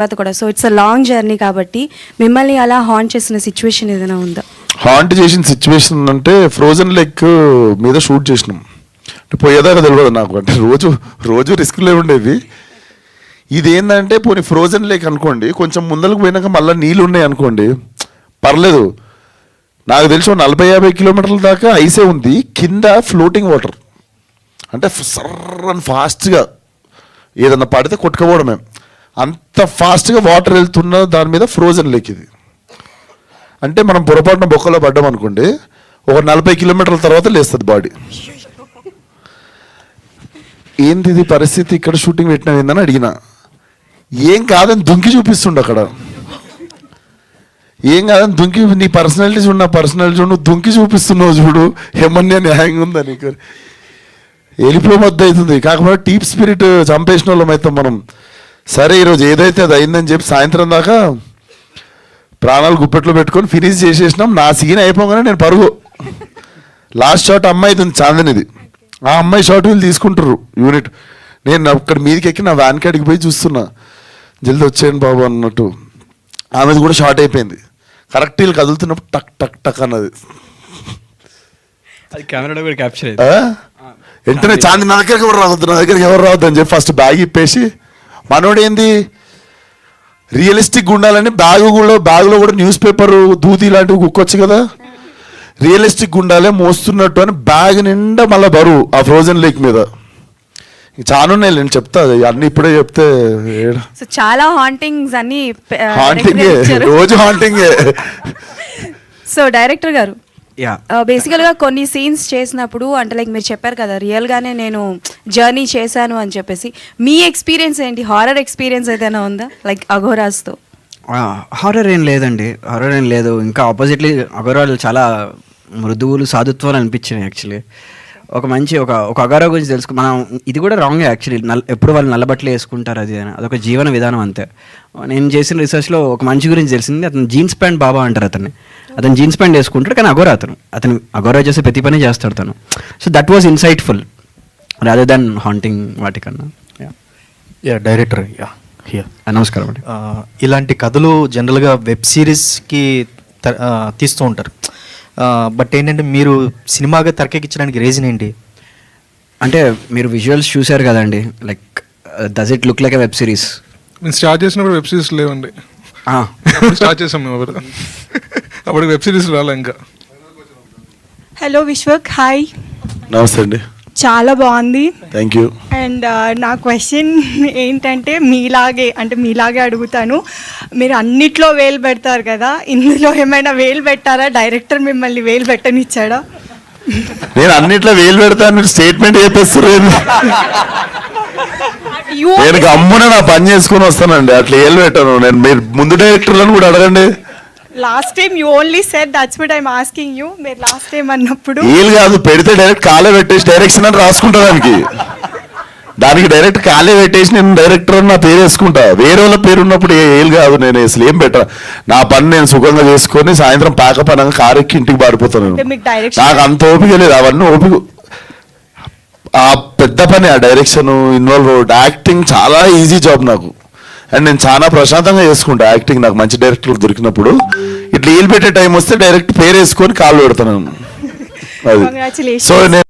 తర్వాత కూడా. So it's a long journey కాబట్టి మిమ్మల్ని అలా హాంట్ చేసిన సిచ్యువేషన్ ఏదైనా ఉందా? హాంట్ చేసిన సిచ్యువేషన్ అంటే ఫ్రోజన్ లేక్ మీద షూట్ చేసినాం. అంటే పోయేదాకా తెలియదు నాకు, అంటే రోజు రిస్క్లే ఉండేవి. ఇదేంటంటే పోనీ ఫ్రోజన్ లేక్ అనుకోండి, కొంచెం ముందరకు పోయినాక మళ్ళీ నీళ్ళు ఉన్నాయి అనుకోండి, పర్లేదు. నాకు తెలిసి 40-50 కిలోమీటర్ల దాకా ఐసే ఉంది, కింద ఫ్లోటింగ్ వాటర్. అంటే సర్రని ఫాస్ట్గా ఏదన్నా పడితే కొట్టుకోవడమే, అంత ఫాస్ట్గా వాటర్ వెళ్తున్న దాని మీద ఫ్రోజన్ లేక్ ఇది. అంటే మనం పొరపాటున బొక్కలో పడ్డాం అనుకోండి, ఒక 40 కిలోమీటర్ల తర్వాత లేస్తుంది బాడీ. ఏంది ఇది పరిస్థితి, ఇక్కడ షూటింగ్ పెట్టినా ఏందని అడిగిన. ఏం కాదని దుంకి చూపిస్తుండే అక్కడ. ఏం కాదని దుంకి, నీ పర్సనాలిటీ చూడు, నా పర్సనాలిటీ చూడు, నువ్వు దుంకి చూపిస్తున్నావు చూడు, ఏమన్నా న్యాయంగా ఉందా నీకు? వెళ్ళిపో మధ్య అవుతుంది. కాకపోతే టీప్ స్పిరిట్ చంపేసిన వాళ్ళం అయితే మనం. సరే ఈరోజు ఏదైతే అది అయిందని చెప్పి సాయంత్రం దాకా ప్రాణాలు గుప్పెట్లో పెట్టుకొని ఫినిష్ చేసేసినాం. నా సీన్ అయిపోగానే నేను పరుగు. లాస్ట్ షాట్ అమ్మాయిది ఉంది, చాందనిది. ఆ అమ్మాయి షాట్ వీళ్ళు తీసుకుంటారు యూనిట్. నేను అక్కడ మీదకి ఎక్కి నా వ్యాన్ కాడికి పోయి చూస్తున్నా, జల్దీ వచ్చేయండి బాబు అన్నట్టు. ఆమెది కూడా షార్ట్ అయిపోయింది. కరెక్ట్ వీళ్ళు కదులుతున్నప్పుడు టక్ టక్ టక్ అన్నది. అది కెమెరాలో కూడా క్యాప్చర్ వెంటనే చాంది నా దగ్గరికి ఎవరు రావద్దు అని చెప్పి ఫస్ట్ బ్యాగ్ ఇప్పేసి, మనోడు ఏంది రియలిస్టిక్గా ఉండాలని బ్యాగులో కూడా న్యూస్ పేపర్ దూది ఇలాంటివి కుక్కొచ్చు కదా, రియలిస్టిక్గా ఉండాలి మోస్తున్నట్టు అని బ్యాగ్ నిండా మళ్ళీ బరువు ఆ ఫ్రోజన్ లేక్ మీద. చాలా ఉన్నాయి, నేను చెప్తా అన్ని ఇప్పుడే చెప్తే. సో చాలా హాంటింగ్స్ అన్ని హాంటింగే, రోజు హాంటింగే. సో డైరెక్టర్ గారు, బేసికల్గా కొన్ని సీన్స్ చేసినప్పుడు అంటే లైక్ మీరు చెప్పారు కదా రియల్గానే నేను జర్నీ చేశాను అని చెప్పేసి, మీ ఎక్స్పీరియన్స్ ఏంటి? హారర్ ఎక్స్పీరియన్స్ ఏదైనా ఉందా లైక్ అఘోరాస్తో? హారర్ ఏం లేదండి, హారర్ ఏం లేదు. ఇంకా ఆపోజిట్లీ అఘోరాలు చాలా మృదువులు, సాధుత్వాలు అనిపించినాయి యాక్చువల్లీ. ఒక మంచి ఒక అఘోరా గురించి తెలుసుకో, మనం ఇది కూడా రాంగే యాక్చువల్లీ. ఎప్పుడు వాళ్ళు నల్లబట్టలు వేసుకుంటారు, అదొక జీవన విధానం అంతే. నేను చేసిన రీసెర్చ్లో ఒక మంచి గురించి తెలిసింది. అతను జీన్స్ ప్యాంట్ బాబా అంటారు అతను జీన్స్ ప్యాంట్ వేసుకుంటాడు, కానీ అతను అఘోరా చేసే ప్రతి పని చేస్తాడు తను. So that was insightful rather than haunting వాటికన్నా. డైరెక్టర్ నమస్కారం అండి. ఇలాంటి కథలు జనరల్గా వెబ్ సిరీస్కి తీస్తూ ఉంటారు. బట్ ఏంటంటే మీరు సినిమాగా తెరకెక్కించడానికి రీజన్ ఏంటి? అంటే మీరు విజువల్స్ చూశారు కదండి, like does it look like a web series? మేము స్టార్ట్ చేసినప్పుడు వెబ్ సిరీస్ లేవండి, స్టార్ట్ చేసాం మేము అప్పుడు వెబ్ సిరీస్ రాలే ఇంకా. Hello Vishwak, hi. నమస్తే అండి. చాలా బాగుంది, థ్యాంక్ యూ. అండ్ నా క్వశ్చన్ ఏంటంటే మీలాగే అడుగుతాను. మీరు అన్నిట్లో వేలు పెడతారు కదా, ఇందులో ఏమైనా వేలు పెట్టారా? డైరెక్టర్ మిమ్మల్ని వేలు పెట్టనిచ్చాడా? నేను అన్నిట్లో వేలు పెడతాను స్టేట్మెంట్ చెప్పేస్తారు. నేను గమ్మున నా పని చేసుకుని వస్తానండి, అట్లా వేలు పెట్టాను నేను. మీరు ముందు డైరెక్టర్లను కూడా అడగండి. Last time you only said, that's what I am asking you. మీరు లాస్ట్ టైం అన్నప్పుడు ఏలు కాదు, పెడితే డైరెక్ట్ కాలే పెట్టేసి డైరెక్షన్ అని రాసుకుంటా. దానికి డైరెక్ట్ కాలే పెట్టేసి నేను డైరెక్టర్ అని నా పేరు వేసుకుంటా. వేరే వాళ్ళ పేరు ఉన్నప్పుడు ఏలు కాదు, నేను అసలు ఏం పెట్టా. నా పని నేను సుఖంగా చేసుకొని సాయంత్రం పాక పనంగా కారు ఎక్కి ఇంటికి పారిపోతాను. నాకు అంత ఓపిక లేదు, అవన్నీ ఓపిక. ఆ పెద్ద పని ఆ డైరెక్షన్ ఇన్వాల్వ్, యాక్టింగ్ చాలా ఈజీ జాబ్ నాకు. అండ్ నేను చాలా ప్రశాంతంగా చేసుకుంటా యాక్టింగ్. నాకు మంచి డైరెక్టర్లు దొరికినప్పుడు ఇట్లా ఏలు పెట్టే టైం వస్తే డైరెక్ట్ పేరు వేసుకొని కాళ్ళు పెడతాను అది. సో నేను